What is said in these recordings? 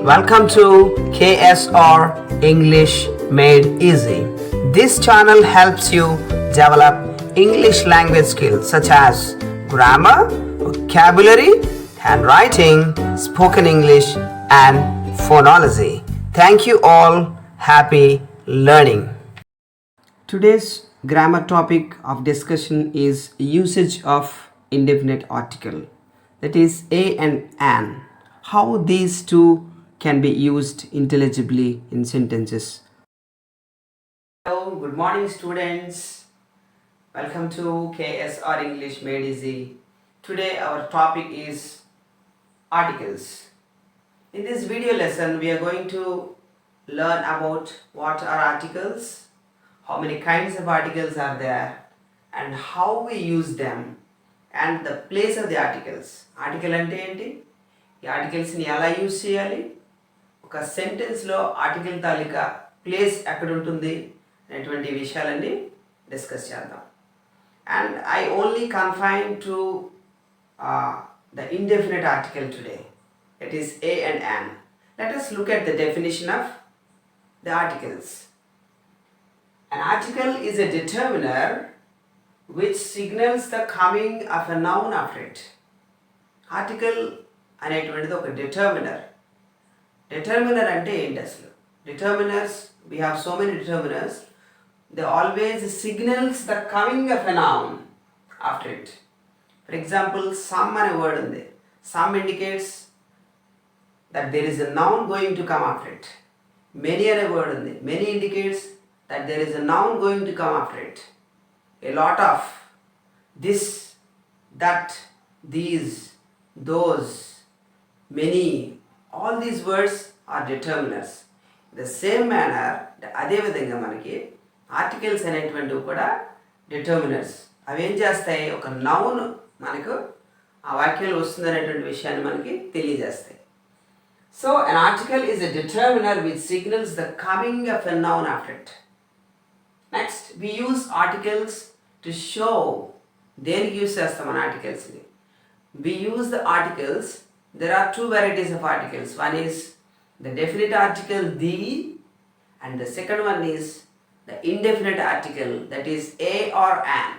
Welcome to KSR English Made Easy. This channel helps you develop English language skills such as grammar, vocabulary, handwriting, spoken English, and phonology. Thank you all. Happy learning. Today's grammar topic of discussion is usage of indefinite article, that is a and an. How these two can be used intelligibly in sentences. Hello, good morning students. Welcome to KSR English Made Easy. Today our topic is articles. In this video lesson we are going to learn about what are articles, how many kinds of articles are there, and how we use them, and the place of the articles. Article అంటే ఏంటి, ఈ ఆర్టికల్స్ని ఎలా use చేయాలి, ఒక సెంటెన్స్లో article తాలూకా place ఎక్కడ ఉంటుంది అనేటువంటి విషయాలన్నీ డిస్కస్ చేద్దాం. And I only confine to the indefinite article today. It is a and an. Let us look at the definition of the articles. An article is a determiner which signals the coming of a noun after it. Article అనేటువంటిది ఒక determiner. Determiner అంటే ఏంటి అసలు? Determiners, we have so many determiners. They always signals the coming of a noun after it. For example, some అనే word ఉంది. Some indicates that there is a noun going to come after it. Many అనే word ఉంది. Many indicates that there is a noun going to come after it. A lot of, this, that, these, those, many, all these words are determiners. The same manner, అదే విధంగా మనకి articles అనేటువంటివి కూడా determiners. అవి ఏం చేస్తాయి, ఒక నౌన్ మనకు ఆ వాక్యంలో వస్తుంది అనేటువంటి విషయాన్ని మనకి తెలియజేస్తాయి. So an article is a determiner which signals the coming of a noun after it. Next, we use articles to show. దేనికి యూజ్ చేస్తాం మన ఆర్టికల్స్ని? We use the articles. There are two varieties of articles. One is the definite article the, and the second one is the indefinite article, that is a or an.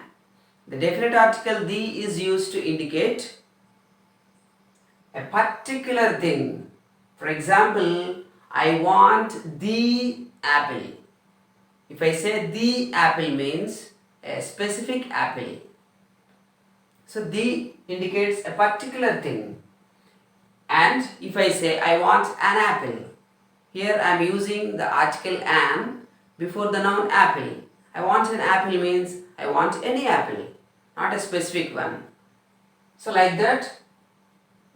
The definite article the is used to indicate a particular thing. For example, I want the apple. If I say the apple means a specific apple. So the indicates a particular thing. And if I say I want an apple, here I am using the article an before the noun apple. I want an apple means I want any apple, not a specific one. So like that,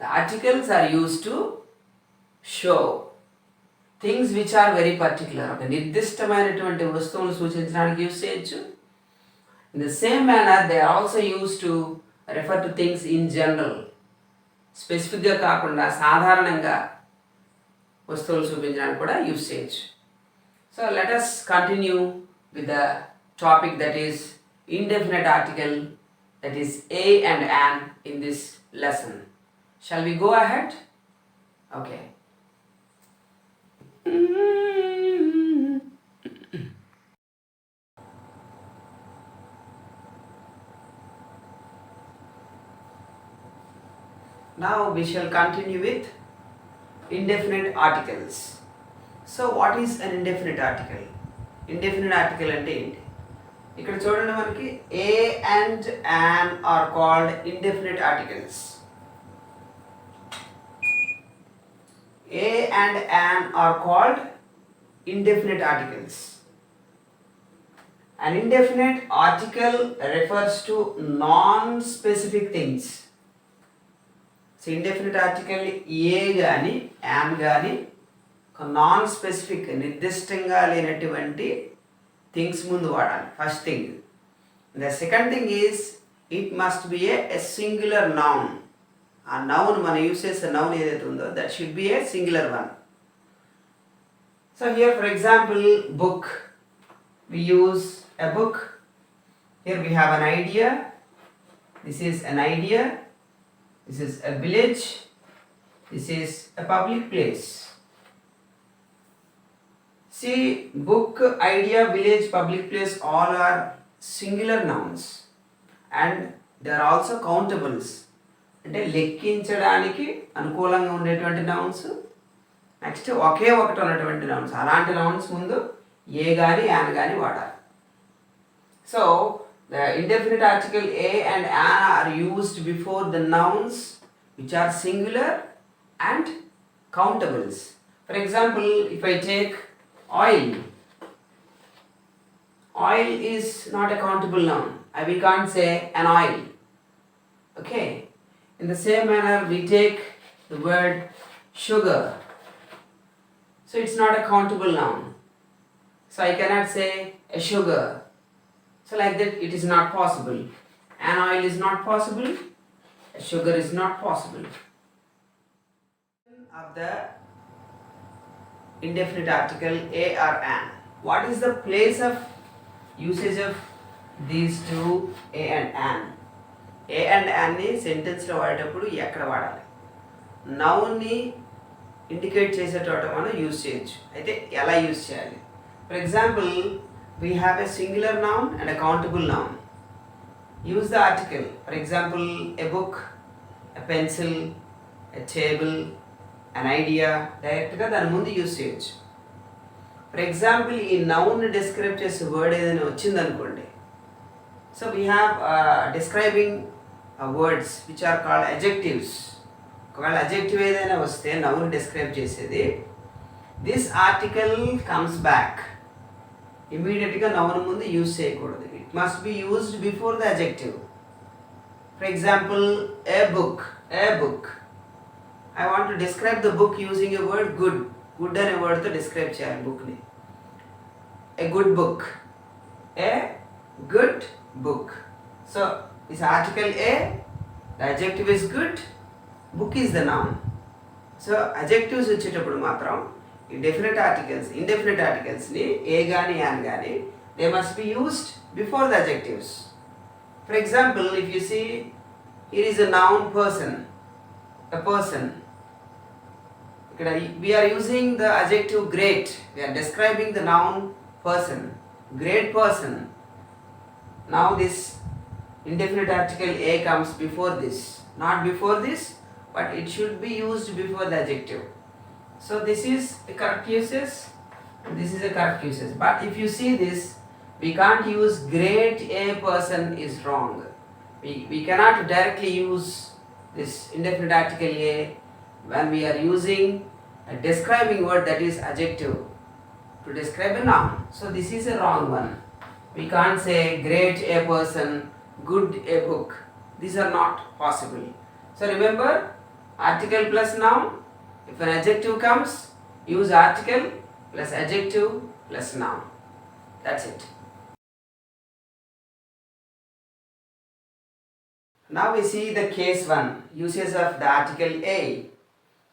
the articles are used to show things which are very particular. ఒక నిర్దిష్టమైనటువంటి వస్తువులను సూచించడానికి use చేయొచ్చు. In the same manner, they are also used to refer to things in general. స్పెసిఫిక్గా కాకుండా సాధారణంగా వస్తువులు చూపించడానికి కూడా యూజ్ చేయొచ్చు. So let us continue with the topic, that is indefinite article, that is a and an, in this lesson. Shall we go ahead? Okay. Now we shall continue with indefinite articles. So what is an indefinite article? Indefinite article అంటే ఏంటి? ఇక్కడ చూడండి, మనకి a and an are called indefinite articles. A and an are called indefinite articles. An indefinite article refers to non-specific things. So indefinite article a కానీ an కానీ ఒక non specific, నిర్దిష్టంగా లేనటువంటి థింగ్స్ ముందు వాడాలి, first thing. The second thing is it must be a singular noun. ఆ noun మనం use చేసే నౌన్ ఏదైతే ఉందో that should be a singular one. So here for example book, we use a book. Here we have an idea. This is an idea. This is a village. This is a public place. See, book, idea, village, public place, all are singular nouns and they are also countables. అంటే లెక్కించడానికి అనుకూలంగా ఉండేటువంటి nouns. Next ఒకే ఒకటి ఉన్నటువంటి nouns, అలాంటి nouns ముందు ఏ కానీ an కానీ వాడాలి. So the indefinite article a and an are used before the nouns which are singular and countables. For example, if I take oil, oil is not a countable noun. We can't say an oil. Okay. In the same manner, we take the word sugar. So it's not a countable noun. So I cannot say a sugar. So like that, it is not possible. An oil is not possible. A sugar is not possible. Of the indefinite article a or an. What is the place of usage of these two a and an? A and an ని సెంటెన్స్లో వాడేటప్పుడు ఎక్కడ వాడాలి? నౌన్ని indicate చేసేటప్పుడు మనం use చేయొచ్చు. అయితే ఎలా use చేయాలి? For example, we have a singular noun and a countable noun. Use the article. For example, a book, a pencil, a table, an idea, డైరెక్ట్గా దాని ముందు యూజ్ చేయొచ్చు. ఫర్ ఎగ్జాంపుల్, ఈ నౌన్ని డిస్క్రైబ్ చేసే వర్డ్ ఏదైనా వచ్చిందనుకోండి. So we have describing words which are called adjectives. ఒకవేళ adjective ఏదైనా వస్తే నౌన్ డిస్క్రైబ్ చేసేది, దిస్ ఆర్టికల్ కమ్స్ బ్యాక్. ఇమీడియట్గా నౌన్ ముందు యూజ్ చేయకూడదు. It must be used before the adjective. For example, a book, a book. I want to describe the book using a word good. Good అనే వర్డ్తో describe చేయాలి బుక్ని. A good book. A good book. So this article A, the adjective is good, book is the noun. So adjectives వచ్చేటప్పుడు మాత్రం ఈ definite articles, indefinite ఆర్టికల్స్ని ఏ కానీ an కానీ they must be used before the adjectives. For example, if you see, here is a noun person, a person. We are using the adjective great. We are describing the noun person, great person. Now this indefinite article a comes before this, not before this, but it should be used before the adjective. So this is the correct usage, and this is the correct usage. But if you see this, we can't use great a person is wrong. We cannot directly use this indefinite article a when we are using a describing word, that is adjective, to describe a noun. So this is a wrong one. We can't say great a person, good a book. These are not possible. So remember, article plus noun. If an adjective comes, use article plus adjective plus noun. That's it. Now we see the case 1, uses of the article a.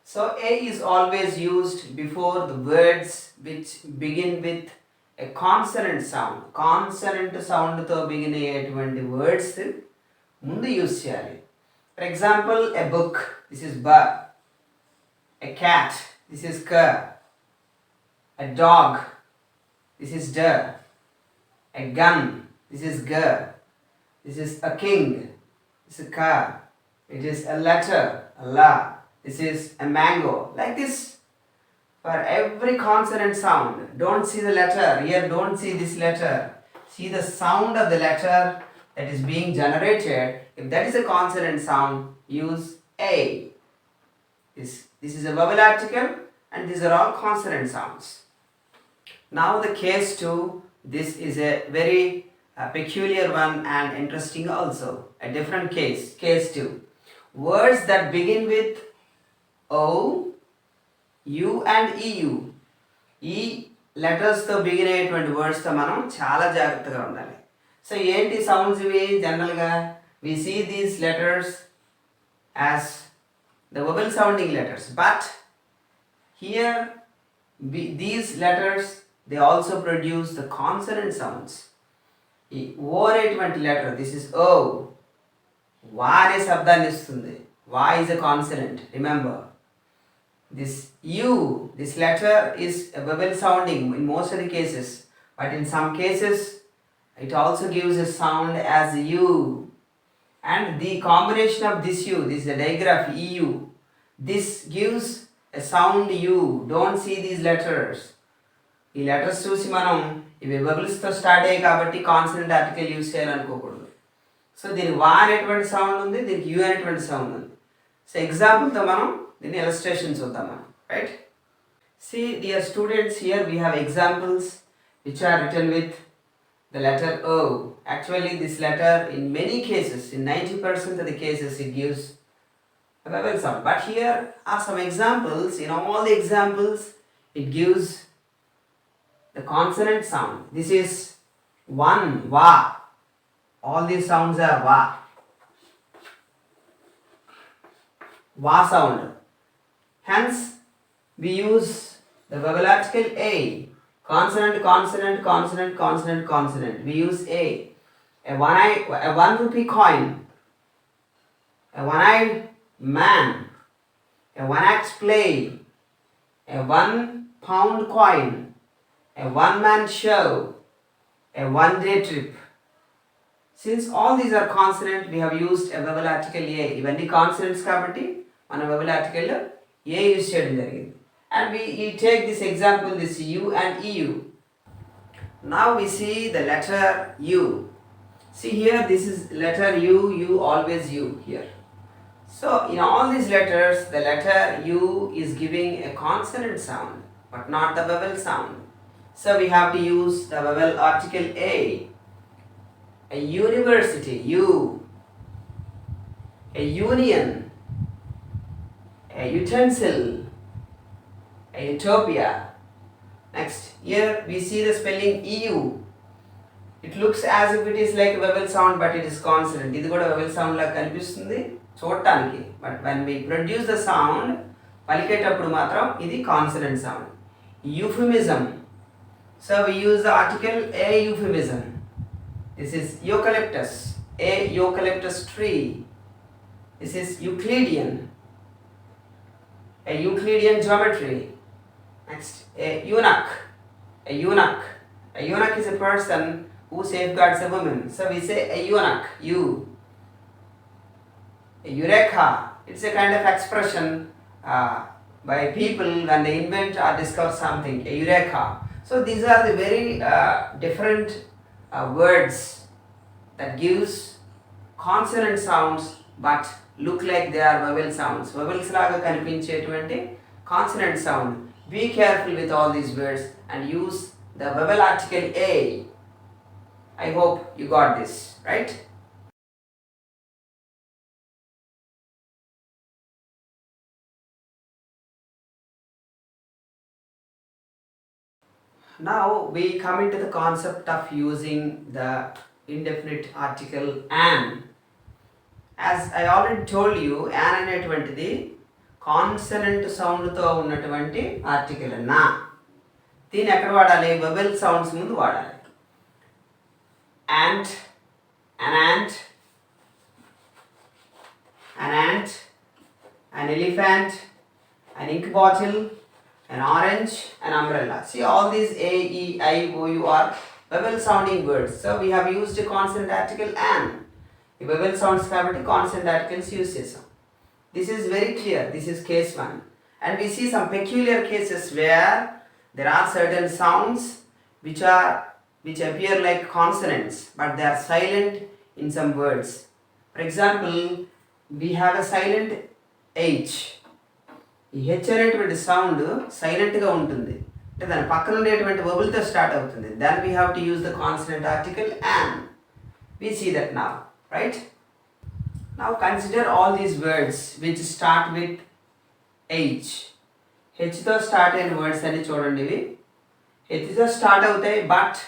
So a is always used before the words which begin with a consonant sound. Consonant sound తో begin అయ్యేటువంటి words ముందు use చేయాలి. For example, a book, this is ba. A cat, this is ka. A dog, this is da. A gun, this is ga. This is a king, this is ka. It is a letter, a la. This is a mango. Like this, for every consonant sound, don't see the letter here, don't see this letter, see the sound of the letter that is being generated. If that is a consonant sound, use a. This is a vowel article and these are all consonant sounds. Now the case 2, this is a very peculiar one and interesting also. A different case, case 2. Words that begin with O, U and EU. ఈ లెటర్స్తో begin అయ్యేటువంటి వర్డ్స్తో మనం చాలా జాగ్రత్తగా ఉండాలి. So ఏంటి sounds ఇవి? జనరల్గా we see these letters as the vowel sounding letters, but here these letters, they also produce the consonant sounds. ఈ ఓ అనేటువంటి లెటర్, దిస్ ఇస్ ఓ, వా అనే శబ్దాన్ని ఇస్తుంది. వా is a consonant, remember. This U, this letter is a vowel sounding in most of the cases, but in some cases it also gives a sound as U. And the combination of this U, this is a digraph EU, this gives a sound U. Don't see these letters. ఈ letters చూసి మనం ఇవి బబుల్స్తో start అయ్యాయి కాబట్టి consonant article use చేయాలనుకోకూడదు. So దీనికి వా అనేటువంటి sound ఉంది, దీనికి యూ అనేటువంటి సౌండ్ ఉంది. సో ఎగ్జాంపుల్తో మనం దీన్ని ఇలస్ట్రేషన్ చూద్దాం మనం, right? See dear students, here we have examples which are written with the letter O. Actually this letter in many cases, in 90% of the cases it gives a vowel sound. But here are some examples. In all the examples it gives the consonant sound. This is one, va. All these sounds are va. Va sound. Hence we use the vowel article A. Consonant, consonant, consonant, consonant, consonant. We use A. A 1 rupee coin. A one-eyed man. A one-act play. A 1 pound coin. A one-man show. A one-day trip. Since all these are consonant, we have used a vowel article A. ఇవన్నీ consonants కాబట్టి మన vowel article A use చేయడం జరిగింది. And we take this example, this U and EU. Now we see the letter U. See here, this is letter U, U, always U here. So in all these letters, the letter U is giving a consonant sound, but not the vowel sound. So we have to use the vowel article A. A university, U. A union. A utensil. A utopia. Next, here we see the spelling EU. It looks as if it is like a vowel sound, but it is consonant. ఇది కూడా vowel sound లా కనిపిస్తుంది చూడటానికి, but when we produce the sound, పలికేటప్పుడు మాత్రం ఇది consonant sound. Euphemism. So we use the article A, euphemism. This is eucalyptus, a eucalyptus tree. This is Euclidean, a Euclidean geometry. Next, a eunuch, a eunuch. A eunuch is a person who safeguards a woman. So we say a eunuch, you. A eureka, it's a kind of expression by people when they invent or discover something, a eureka. So these are the very different words that gives consonant sounds but look like they are vowel sounds. Vowels laga కనిపించేటువంటి consonant sound. Be careful with all these words and use the vowel article A. I hope you got this, right? Now we come into the concept of using the indefinite article an. As I already told you, an అనేటువంటిది consonant సౌండ్తో ఉన్నటువంటి article నా. దీన్ని ఎక్కడ వాడాలి? Vowel sounds ముందు వాడాలి. ant, an ant, an ant, an elephant, an ink bottle, an orange, an umbrella. See all these A, E, I, O, U are vowel sounding words. So we have used a consonant article an. The vowel sounds కాబట్టి consonant articles use చేసాం. This is very clear. This is case 1. And we see some peculiar cases where there are certain sounds which appear like consonants but they are silent in some words. For example, we have a silent H. ఈ H అనేటువంటి sound సైలెంట్గా ఉంటుంది, అంటే దాని పక్కన ఉండేటువంటి వబుల్తో start అవుతుంది. Then we have to use the consonant article an. We see that now, right? Now consider all these words which start with H. హెచ్తో స్టార్ట్ అయిన వర్డ్స్ అన్ని చూడండి. ఇవి హెచ్తో స్టార్ట్ అవుతాయి but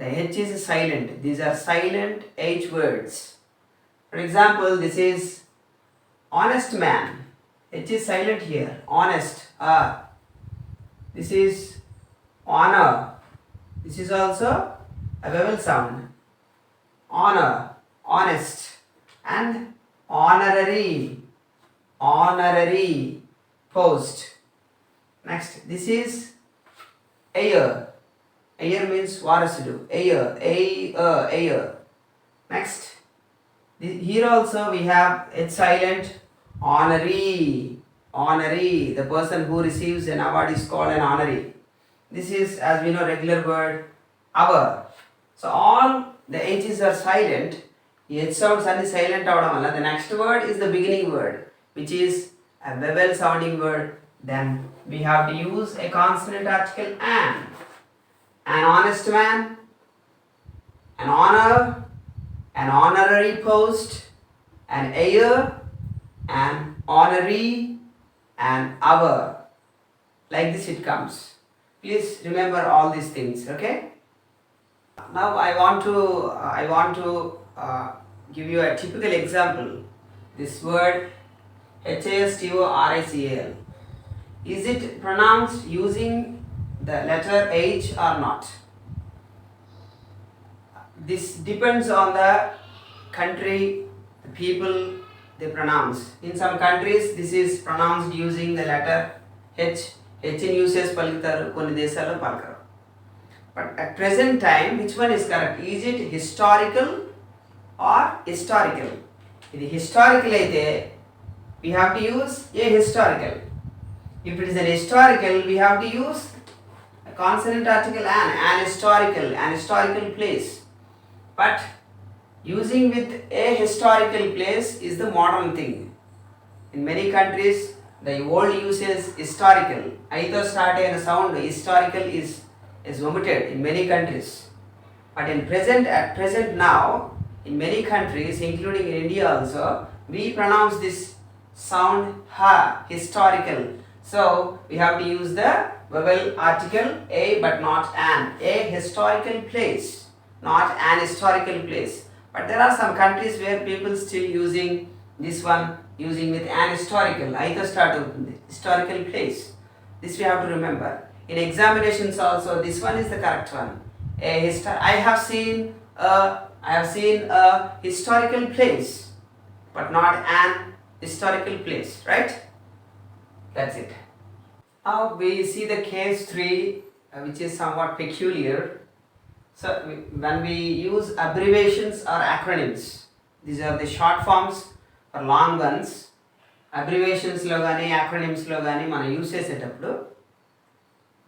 the H is silent. These are silent H words. For example, this is honest man. H is silent here. Honest. This is honor. This is also a vowel sound. Honor, honest, and honorary. Honorary. post. Next, this is ayer. Ayer means varasudu. Ayer. Next, here also we have H silent. Honoree. The person who receives an award is called an honoree. This is, as we know, regular word our. So all the H's are silent. The H sounds are silent. The next word is the beginning word, which is a vowel sounding word. Then we have to use a consonant article an. An honest man, an honor, an honorary post, an heir, an honoree, and our. Like this it comes. Please remember all these things, okay? Now I want to give you a typical example. This word HASTORICAL. Is it pronounced using the letter H or not? This depends on the country, the people they pronounce. In some countries this is pronounced using the letter H. H in uses palitaru, konni desalo palakaru. But at present time, which one is correct? Is it historical or historical? If it is historical aithe, we have to use a historical. If it is an historical, we have to use a consonant article an historical place. But using with a historical place is the modern thing. In many countries, the old use is historical. Either start a sound historical is omitted in many countries. But at present now, in many countries, including in India also, we pronounce this sound ha, historical. So we have to use the vowel article a but not an. A historical place, not an historical place. But there are some countries where people still using this one, using with an historical. Either start with historical place. This we have to remember. In examinations also, this one is the correct one. I have seen a historical place, but not an historical place, right? That's it. Now we see the case 3, which is somewhat peculiar. So when we use abbreviations or acronyms, these are the short forms or long ones. Abbreviations lo gaani, acronyms lo gaani మనం use చేసేటప్పుడు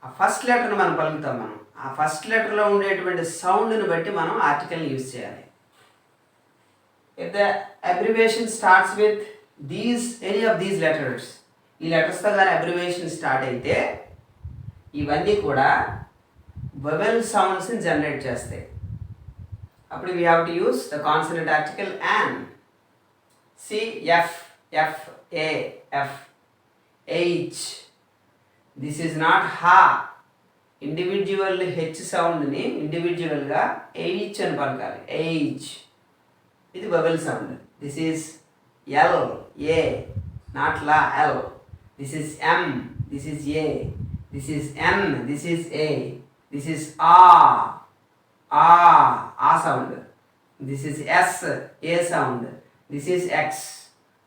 ఆ first లెటర్ని మనం పలుకుతాం. ఆ first లెటర్లో ఉండేటువంటి సౌండ్ని బట్టి మనం ఆర్టికల్ని యూజ్ చేయాలి. If the abbreviation starts with any of these letters, ఈ లెటర్స్తో కానీ అబ్రివేషన్ స్టార్ట్ అయితే ఇవన్నీ కూడా వవెల్ సౌండ్స్ని జనరేట్ చేస్తాయి. అప్పుడు we have to use the consonant article an. See F, F, A, F, H. This is not ha. Individual H సౌండ్ని ఇండివిజువల్గా H అని పలకాలి. హెచ్ ఇది vowel sound. This is L, A, not la, L. This is M, this is A, this is N, this is A, this is A sound. This is S, A sound. This is X.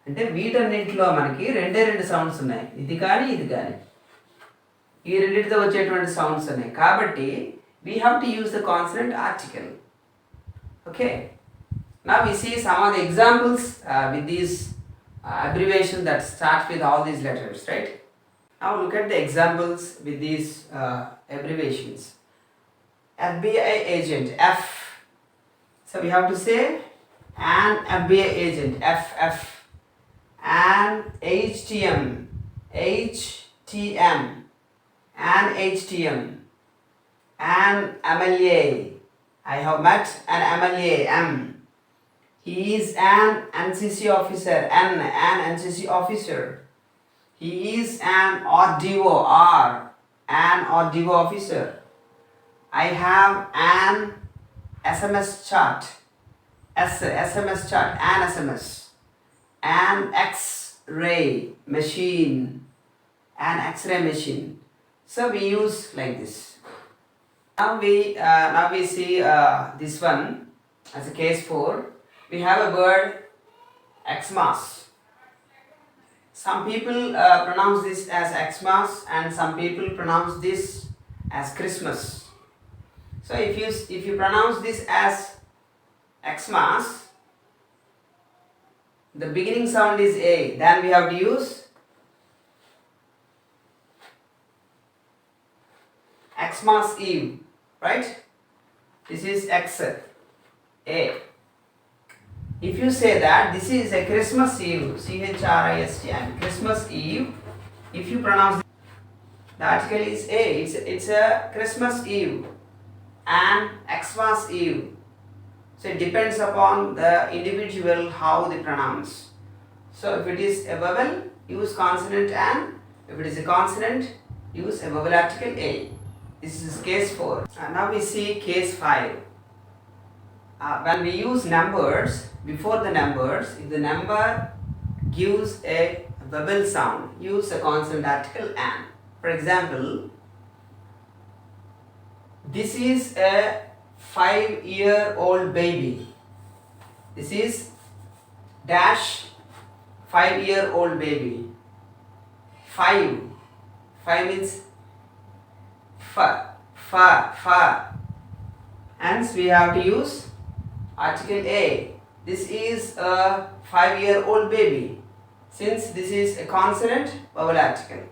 అంటే వీటన్నిటిలో మనకి రెండు sounds ఉన్నాయి. ఇది కానీ ఇది కానీ ఈ రెండింటితో వచ్చేటువంటి సౌండ్స్ ఉన్నాయి. కాబట్టి we have to use the consonant article. Okay. Now we see some of the examples with these abbreviation that starts with all these letters, right? Now look at the examples with these abbreviations. FBI agent, F. So we have to say an FBI agent, FF. An HTM, HTM. An HTM. An MLA. I have met an MLA, M. He is an NCC officer, an NCC officer. He is an RDO, an RDO officer. I have an SMS chart, SMS chart, an SMS. An X-ray machine, an X-ray machine. So we use like this. Now we see this one as a case 4. We have a word Xmas. Some people pronounce this as Xmas and some people pronounce this as Christmas. So if you pronounce this as Xmas, the beginning sound is A, then we have to use Xmas Eve, right? This is X, A. If you say that this is a Christmas Eve, Christ, and Christmas Eve, if you pronounce the article is A, it's a Christmas Eve and Xmas Eve. So it depends upon the individual how they pronounce. So if it is a vowel, use consonant N. If it is a consonant, use a vowel article A. This is case 4. Now we see case 5. When we use numbers, before the numbers, if the number gives a vowel sound, use a consonant article N. For example, this is a 5-year-old baby. This is dash 5-year-old baby. 5 means fa. Hence we have to use article A. This is a 5-year-old baby. Since this is a consonant, vowel article.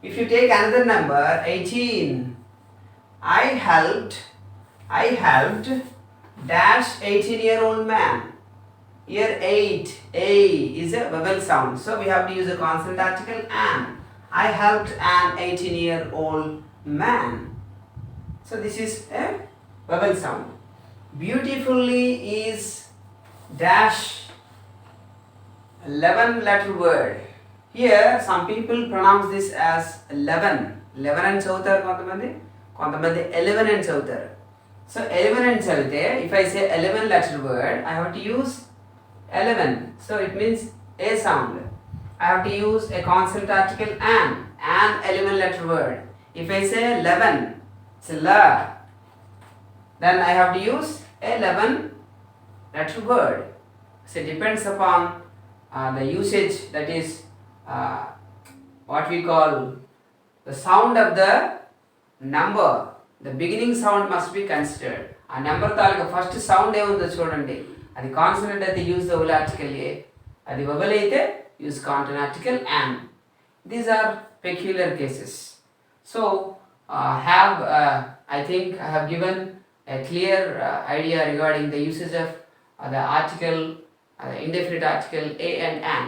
If you take another number, 18. I helped dash 18-year-old man. Here 8, A is a vowel sound. So we have to use a consonant article an. I helped an 18-year-old man. So this is a vowel sound. Beautifully is dash 11-letter word. Here some people pronounce this as 11. 11 and chautar kontamandi 11 and chautar. So 11 and chavite, if I say 11-letter word, I have to use 11. So it means a sound. I have to use a consonant article an 11-letter word. If I say 11, it's la. Then I have to use 11-letter word. So it depends upon the usage, that is what we call the sound of the number. The beginning sound must be considered. A number taluka first sound ఏముందో చూడండి. అది consonant అయితే use the vowel article A. అది vowel అయితే use consonant article an. These are peculiar cases. So I think I have given a clear idea regarding the usage of the article, indefinite article A and an.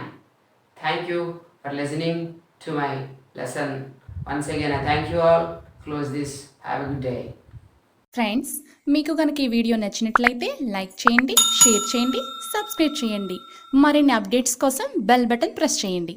Thank you for listening to my lesson. Once again, I thank you all. Close this. Have a good day. Friends, మీకు కనుక ఈ video నచ్చినట్లయితే like చేయండి, share చేయండి, subscribe చేయండి. మరిన్ని updates కోసం bell button press చేయండి.